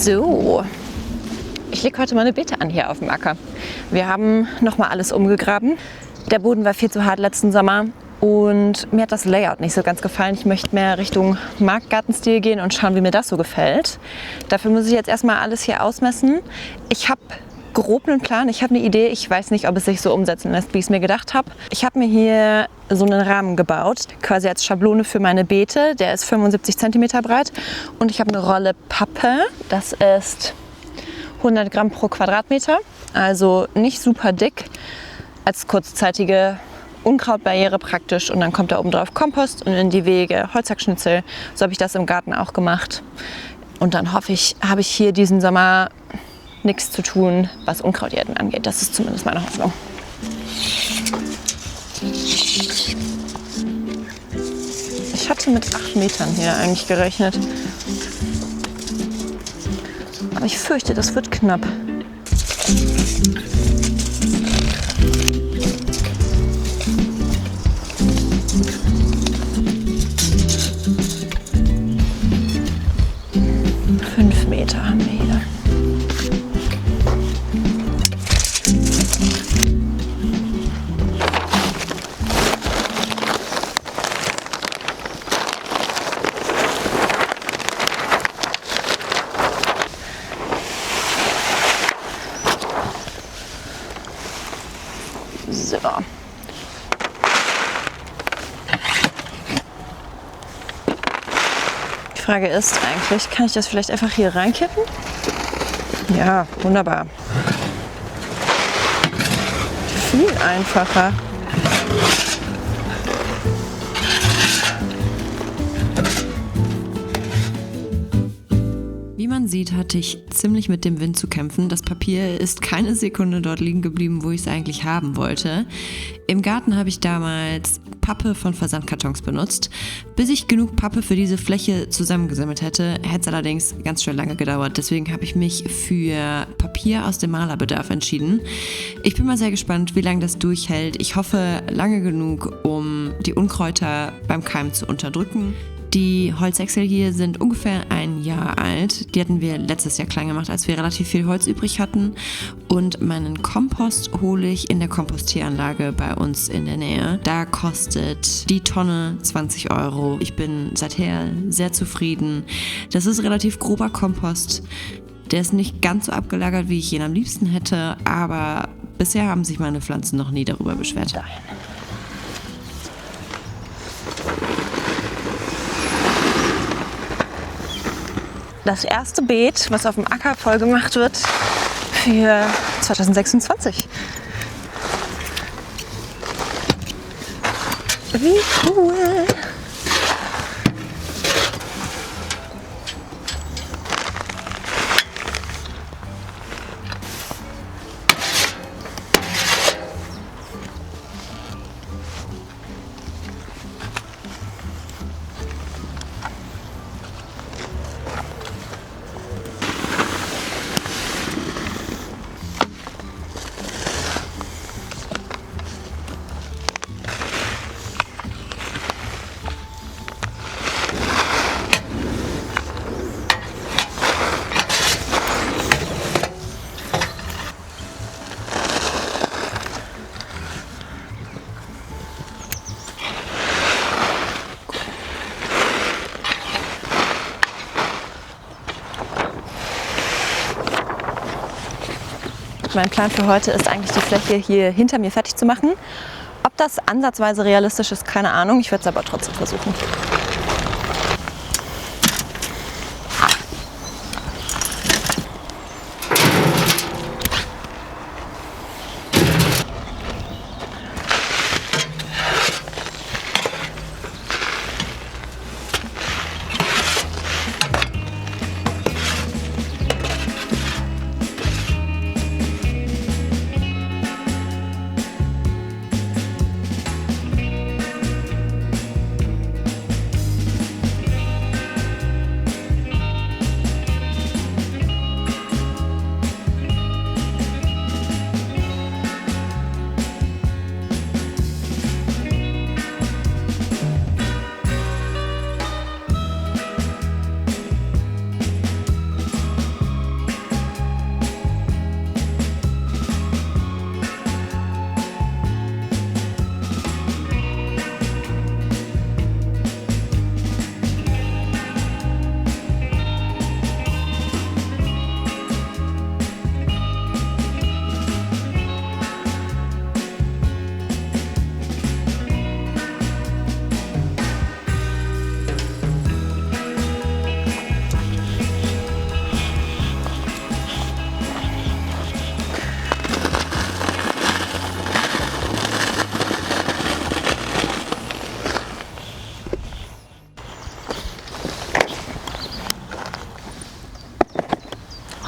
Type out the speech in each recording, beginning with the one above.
So, ich lege heute meine Beete an hier auf dem Acker. Wir haben nochmal alles umgegraben. Der Boden war viel zu hart letzten Sommer und mir hat das Layout nicht so ganz gefallen. Ich möchte mehr Richtung Marktgartenstil gehen und schauen, wie mir das so gefällt. Dafür muss ich jetzt erstmal alles hier ausmessen. Ich habe grob einen Plan, ich habe eine Idee. Ich weiß nicht, ob es sich so umsetzen lässt, wie ich es mir gedacht habe. Ich habe mir hier so einen Rahmen gebaut, quasi als Schablone für meine Beete. Der ist 75 cm breit und ich habe eine Rolle Pappe. Das ist 100 Gramm pro Quadratmeter, also nicht super dick, als kurzzeitige Unkrautbarriere praktisch. Und dann kommt da oben drauf Kompost und in die Wege Holzhackschnitzel. So habe ich das im Garten auch gemacht. Und dann hoffe ich, habe ich hier diesen Sommer nichts zu tun, was Unkrautjäten angeht. Das ist zumindest meine Hoffnung. Ich hatte mit 8 Metern hier eigentlich gerechnet. Aber ich fürchte, das wird knapp. Fünf Meter haben wir hier. So. Die Frage ist eigentlich, kann ich das vielleicht einfach hier reinkippen? Ja, wunderbar. Viel einfacher. Wie man sieht, hatte ich ziemlich mit dem Wind zu kämpfen. Das Papier ist keine Sekunde dort liegen geblieben, wo ich es eigentlich haben wollte. Im Garten habe ich damals Pappe von Versandkartons benutzt. Bis ich genug Pappe für diese Fläche zusammengesammelt hätte, hätte es allerdings ganz schön lange gedauert. Deswegen habe ich mich für Papier aus dem Malerbedarf entschieden. Ich bin mal sehr gespannt, wie lange das durchhält. Ich hoffe, lange genug, um die Unkräuter beim Keim zu unterdrücken. Die Holzhäcksel hier sind ungefähr ein Jahr alt. Die hatten wir letztes Jahr klein gemacht, als wir relativ viel Holz übrig hatten. Und meinen Kompost hole ich in der Kompostieranlage bei uns in der Nähe. Da kostet die Tonne 20 Euro. Ich bin seither sehr zufrieden. Das ist relativ grober Kompost. Der ist nicht ganz so abgelagert, wie ich ihn am liebsten hätte. Aber bisher haben sich meine Pflanzen noch nie darüber beschwert. Das erste Beet, was auf dem Acker voll gemacht wird für 2026. Wie cool! Mein Plan für heute ist eigentlich, die Fläche hier hinter mir fertig zu machen. Ob das ansatzweise realistisch ist, keine Ahnung. Ich werde es aber trotzdem versuchen.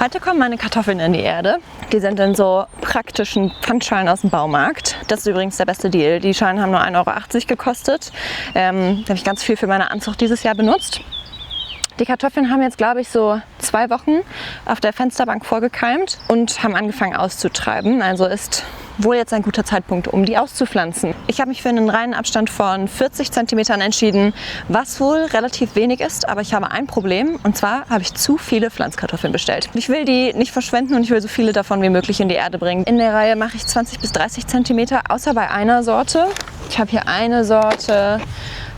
Heute kommen meine Kartoffeln in die Erde. Die sind in so praktischen Pfandschalen aus dem Baumarkt. Das ist übrigens der beste Deal. Die Schalen haben nur 1,80 € gekostet. Da habe ich ganz viel für meine Anzucht dieses Jahr benutzt. Die Kartoffeln haben jetzt, glaube ich, so 2 Wochen auf der Fensterbank vorgekeimt und haben angefangen auszutreiben. Also ist wohl jetzt ein guter Zeitpunkt, um die auszupflanzen. Ich habe mich für einen Reihenabstand von 40 cm entschieden, was wohl relativ wenig ist, aber ich habe ein Problem, und zwar habe ich zu viele Pflanzkartoffeln bestellt. Ich will die nicht verschwenden und ich will so viele davon wie möglich in die Erde bringen. In der Reihe mache ich 20 bis 30 cm, außer bei einer Sorte. Ich habe hier eine Sorte.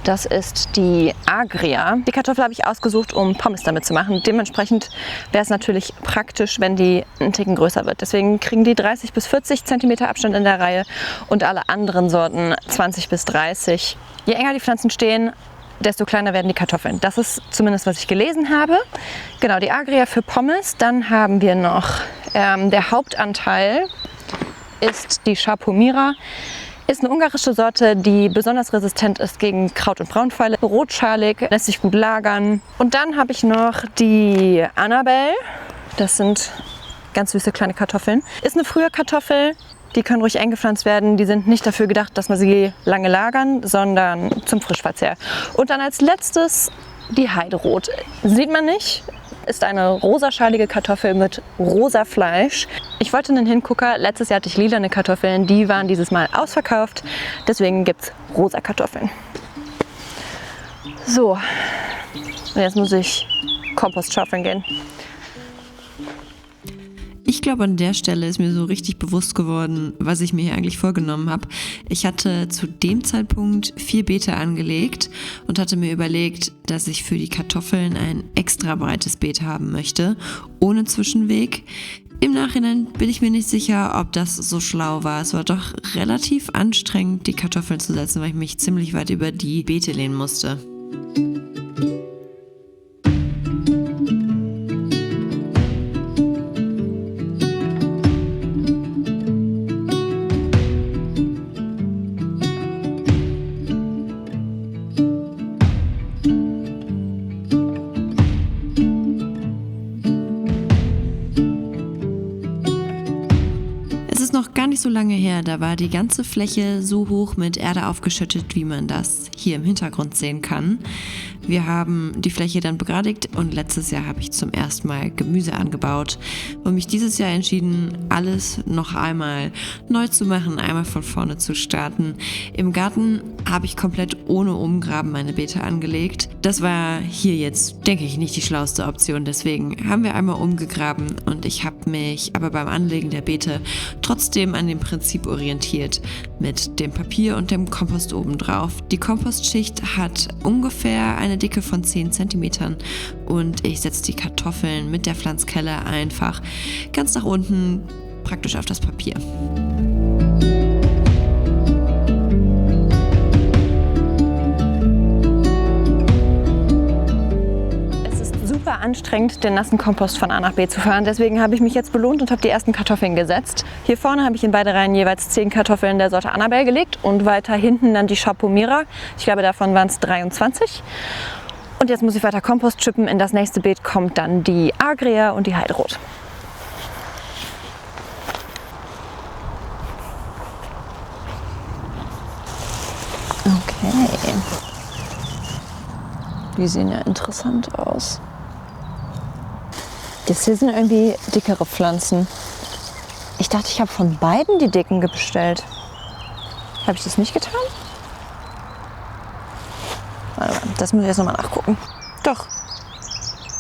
Das ist die Agria. Die Kartoffel habe ich ausgesucht, um Pommes damit zu machen. Dementsprechend wäre es natürlich praktisch, wenn die einen Ticken größer wird. Deswegen kriegen die 30 bis 40 cm Abstand in der Reihe und alle anderen Sorten 20 bis 30. Je enger die Pflanzen stehen, desto kleiner werden die Kartoffeln. Das ist zumindest, was ich gelesen habe. Genau, die Agria für Pommes. Dann haben wir noch der Hauptanteil ist die Chapomira. Ist eine ungarische Sorte, die besonders resistent ist gegen Kraut- und Braunpfeile. Rotschalig, lässt sich gut lagern. Und dann habe ich noch die Annabelle. Das sind ganz süße kleine Kartoffeln. Ist eine frühe Kartoffel. Die können ruhig eingepflanzt werden. Die sind nicht dafür gedacht, dass man sie lange lagern, sondern zum Frischverzehr. Und dann als letztes die Heiderot. Sieht man nicht. Ist eine rosaschalige Kartoffel mit rosa Fleisch. Ich wollte einen Hingucker. Letztes Jahr hatte ich lilane Kartoffeln. Die waren dieses Mal ausverkauft. Deswegen gibt es rosa Kartoffeln. So, und jetzt muss ich Kompost schaufeln gehen. Ich glaube, an der Stelle ist mir so richtig bewusst geworden, was ich mir hier eigentlich vorgenommen habe. Ich hatte zu dem Zeitpunkt 4 Beete angelegt und hatte mir überlegt, dass ich für die Kartoffeln ein extra breites Beet haben möchte, ohne Zwischenweg. Im Nachhinein bin ich mir nicht sicher, ob das so schlau war. Es war doch relativ anstrengend, die Kartoffeln zu setzen, weil ich mich ziemlich weit über die Beete lehnen musste. So lange her, da war die ganze Fläche so hoch mit Erde aufgeschüttet, wie man das hier im Hintergrund sehen kann. Wir haben die Fläche dann begradigt und letztes Jahr habe ich zum ersten Mal Gemüse angebaut und mich dieses Jahr entschieden, alles noch einmal neu zu machen, einmal von vorne zu starten. Im Garten habe ich komplett ohne Umgraben meine Beete angelegt. Das war hier jetzt, denke ich, nicht die schlauste Option. Deswegen haben wir einmal umgegraben und ich habe mich aber beim Anlegen der Beete trotzdem an dem Prinzip orientiert, mit dem Papier und dem Kompost obendrauf. Die Kompostschicht hat ungefähr eine Dicke von 10 cm und ich setze die Kartoffeln mit der Pflanzkelle einfach ganz nach unten praktisch auf das Papier. Anstrengend, den nassen Kompost von A nach B zu fahren. Deswegen habe ich mich jetzt belohnt und habe die ersten Kartoffeln gesetzt. Hier vorne habe ich in beide Reihen jeweils 10 Kartoffeln der Sorte Annabelle gelegt und weiter hinten dann die Chapomira. Ich glaube, davon waren es 23. Und jetzt muss ich weiter Kompost schippen. In das nächste Beet kommt dann die Agria und die Heiderot. Okay. Die sehen ja interessant aus. Das hier sind irgendwie dickere Pflanzen. Ich dachte, ich habe von beiden die dicken bestellt. Habe ich das nicht getan? Warte mal, das muss ich jetzt nochmal nachgucken. Doch,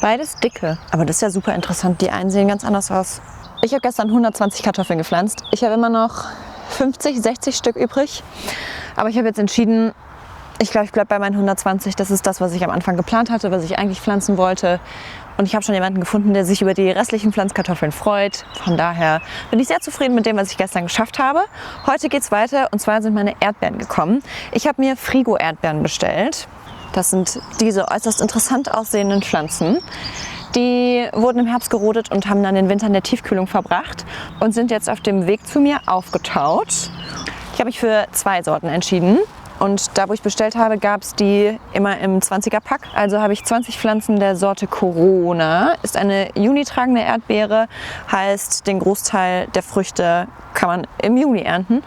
beides dicke. Aber das ist ja super interessant. Die einen sehen ganz anders aus. Ich habe gestern 120 Kartoffeln gepflanzt. Ich habe immer noch 50, 60 Stück übrig. Aber ich habe jetzt entschieden, ich glaube, ich bleibe bei meinen 120. Das ist das, was ich am Anfang geplant hatte, was ich eigentlich pflanzen wollte. Und ich habe schon jemanden gefunden, der sich über die restlichen Pflanzkartoffeln freut. Von daher bin ich sehr zufrieden mit dem, was ich gestern geschafft habe. Heute geht es weiter und zwar sind meine Erdbeeren gekommen. Ich habe mir Frigo-Erdbeeren bestellt. Das sind diese äußerst interessant aussehenden Pflanzen. Die wurden im Herbst gerodet und haben dann den Winter in der Tiefkühlung verbracht und sind jetzt auf dem Weg zu mir aufgetaut. Ich habe mich für 2 Sorten entschieden. Und da, wo ich bestellt habe, gab es die immer im 20er-Pack. Also habe ich 20 Pflanzen der Sorte Corona. Ist eine junitragende Erdbeere, heißt, den Großteil der Früchte kann man im Juni ernten.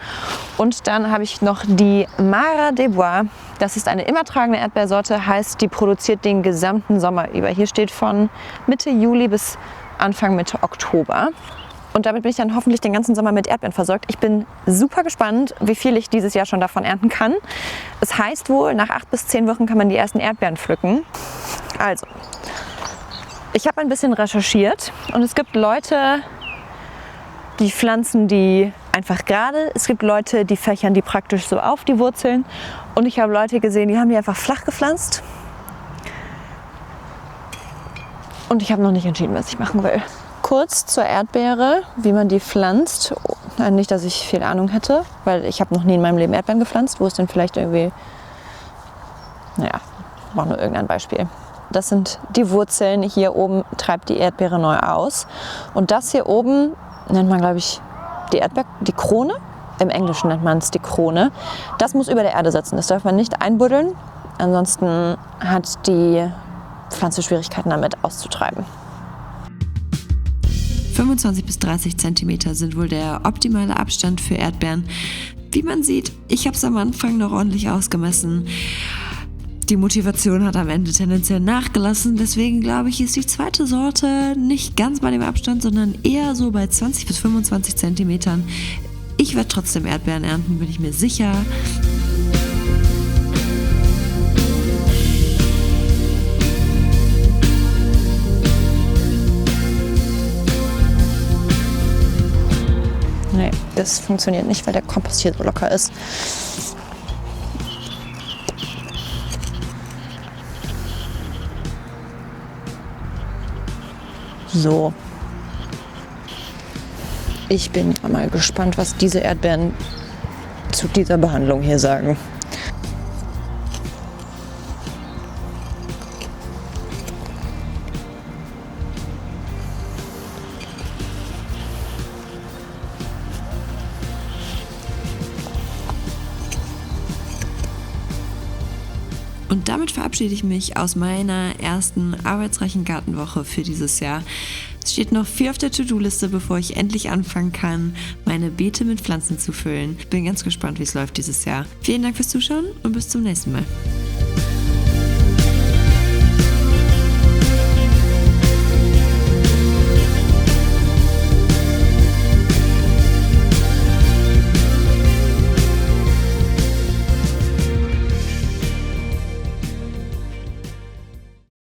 Und dann habe ich noch die Mara des Bois. Das ist eine immer tragende Erdbeersorte, heißt, die produziert den gesamten Sommer über. Hier steht von Mitte Juli bis Anfang Mitte Oktober. Und damit bin ich dann hoffentlich den ganzen Sommer mit Erdbeeren versorgt. Ich bin super gespannt, wie viel ich dieses Jahr schon davon ernten kann. Es heißt wohl, nach 8 bis 10 Wochen kann man die ersten Erdbeeren pflücken. Also, ich habe ein bisschen recherchiert und es gibt Leute, die pflanzen die einfach gerade. Es gibt Leute, die fächern die praktisch so auf, die Wurzeln. Und ich habe Leute gesehen, die haben die einfach flach gepflanzt. Und ich habe noch nicht entschieden, was ich machen will. Kurz zur Erdbeere, wie man die pflanzt. Nicht, dass ich viel Ahnung hätte, weil ich habe noch nie in meinem Leben Erdbeeren gepflanzt. Wo ist denn vielleicht irgendwie, naja, war nur irgendein Beispiel. Das sind die Wurzeln. Hier oben treibt die Erdbeere neu aus. Und das hier oben nennt man, glaube ich, die Krone. Im Englischen nennt man es die Krone. Das muss über der Erde sitzen. Das darf man nicht einbuddeln. Ansonsten hat die Pflanze Schwierigkeiten damit auszutreiben. 25 bis 30 Zentimeter sind wohl der optimale Abstand für Erdbeeren. Wie man sieht, ich habe es am Anfang noch ordentlich ausgemessen. Die Motivation hat am Ende tendenziell nachgelassen, deswegen glaube ich, ist die zweite Sorte nicht ganz bei dem Abstand, sondern eher so bei 20 bis 25 Zentimetern. Ich werde trotzdem Erdbeeren ernten, bin ich mir sicher. Nee, das funktioniert nicht, weil der Kompost hier so locker ist. So. Ich bin mal gespannt, was diese Erdbeeren zu dieser Behandlung hier sagen. Und damit verabschiede ich mich aus meiner ersten arbeitsreichen Gartenwoche für dieses Jahr. Es steht noch viel auf der To-Do-Liste, bevor ich endlich anfangen kann, meine Beete mit Pflanzen zu füllen. Bin ganz gespannt, wie es läuft dieses Jahr. Vielen Dank fürs Zuschauen und bis zum nächsten Mal.